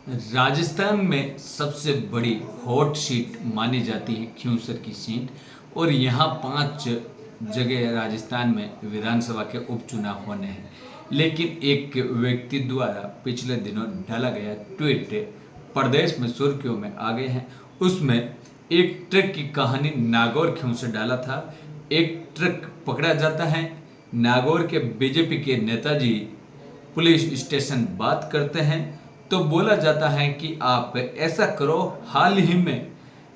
राजस्थान में सबसे बड़ी हॉट सीट मानी जाती है खिंवसर की सीट। और यहाँ 5 जगह राजस्थान में विधानसभा के उपचुनाव होने हैं। लेकिन एक व्यक्ति द्वारा पिछले दिनों डाला गया ट्वीट प्रदेश में सुर्खियों में आ गए हैं। उसमें एक ट्रक की कहानी नागौर खिंवसर डाला था। एक ट्रक पकड़ा जाता है, नागौर के बीजेपी के नेताजी पुलिस स्टेशन बात करते हैं तो बोला जाता है कि आप ऐसा करो, हाल ही में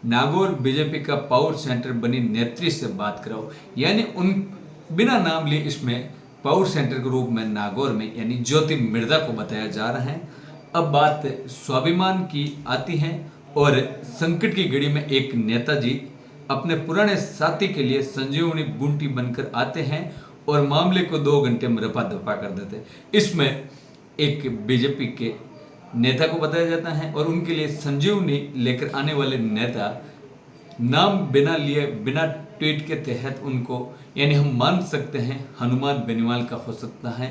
नागौर बीजेपी का पावर सेंटर बनी नेत्री से बात कराओ। यानी उन बिना नाम लिए इसमें पावर सेंटर के रूप में नागौर में यानी ज्योति मिर्धा को बताया जा रहा है। अब बात स्वाभिमान की आती है और संकट की घड़ी में एक नेताजी अपने पुराने साथी के लिए संजीवनी बूटी बनकर आते हैं और मामले को 2 घंटे में रफा दफा कर देते हैं। इसमें एक बीजेपी के नेता को बताया जाता है और उनके लिए संजीवनी लेकर आने वाले नेता नाम बिना लिए बिना ट्वीट के तहत उनको यानी हम मान सकते हैं हनुमान बेनीवाल का हो सकता है,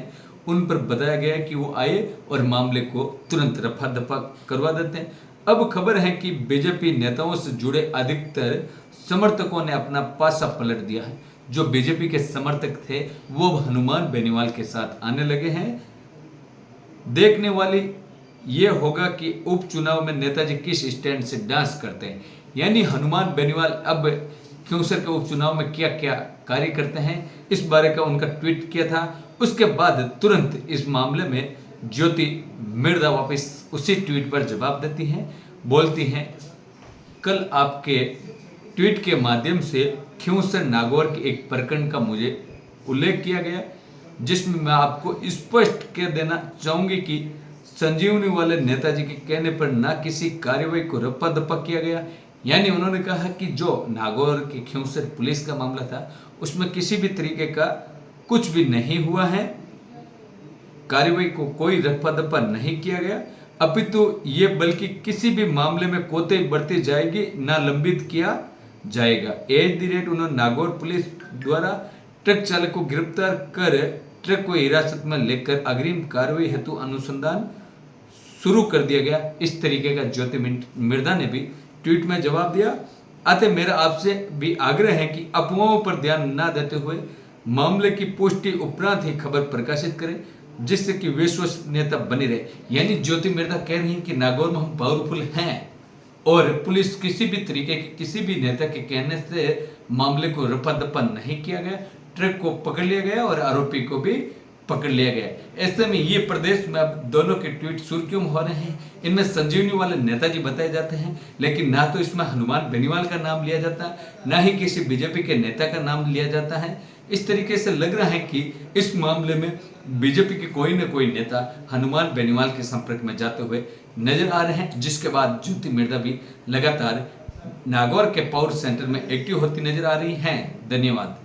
उन पर बताया गया कि वो आए और मामले को तुरंत रफा दफा करवा देते हैं। अब खबर है कि बीजेपी नेताओं से जुड़े अधिकतर समर्थकों ने अपना पासा पलट दिया है। जो बीजेपी के समर्थक थे वो हनुमान बेनीवाल के साथ आने लगे हैं। देखने वाली ये होगा कि उपचुनाव में नेताजी किस स्टैंड से डांस करते हैं। यानी हनुमान बेनीवाल अब खिंवसर के उपचुनाव में क्या क्या कार्य करते हैं इस बारे का उनका ट्वीट किया था। उसके बाद तुरंत इस मामले में ज्योति मिर्धा वापस उसी ट्वीट पर जवाब देती हैं, बोलती हैं कल आपके ट्वीट के माध्यम से खिंवसर नागौर के एक प्रकरण का मुझे उल्लेख किया गया, जिसमें मैं आपको स्पष्ट कह देना चाहूंगी कि संजीवनी वाले नेताजी के कहने पर ना किसी कार्रवाई को रप्पा दप्पा किया गया। यानी उन्होंने कहा कि जो नागौर के खिंवसर पुलिस का मामला था उसमें किसी भी तरीके का कुछ भी नहीं हुआ है, कार्रवाई को कोई रप्पा दप्पा नहीं किया गया, अपितु ये बल्कि किसी भी मामले में कोताही बरती जाएगी, ना लंबित किया जाएगा। एट द रेट उन्होंने नागौर पुलिस द्वारा ट्रक चालक को गिरफ्तार कर ट्रक को हिरासत में लेकर अग्रिम कार्रवाई हेतु अनुसंधान शुरू कर दिया गया। इस तरीके का ज्योति मिर्धा ने भी ट्वीट में जवाब दिया। अतः मेरा आपसे भी आग्रह है कि अफवाहों पर ध्यान न देते हुए मामले की पुष्टि उपरांत ही खबर प्रकाशित करें, जिससे कि विश्वसनीयता बनी रहे। यानी ज्योति मिर्धा कह रही हैं कि नागौर में हम पावरफुल हैं और पुलिस किसी भी तरीके के किसी भी नेता के कहने से मामले को रफा दफा नहीं किया गया, ट्रक को पकड़ लिया गया और आरोपी को भी पकड़ लिया गया। ऐसे में ये प्रदेश में अब दोनों के ट्वीट सुर्खियों में हो रहे हैं। इनमें संजीवनी वाले नेताजी बताए जाते हैं, लेकिन ना तो इसमें हनुमान बेनीवाल का नाम लिया जाता, ना ही किसी बीजेपी के नेता का नाम लिया जाता है। इस तरीके से लग रहा है कि इस मामले में बीजेपी के कोई न कोई नेता हनुमान बेनीवाल के संपर्क में जाते हुए नजर आ रहे हैं, जिसके बाद ज्योति मिर्धा भी लगातार नागौर के पावर सेंटर में एक्टिव होती नजर आ रही हैं। धन्यवाद।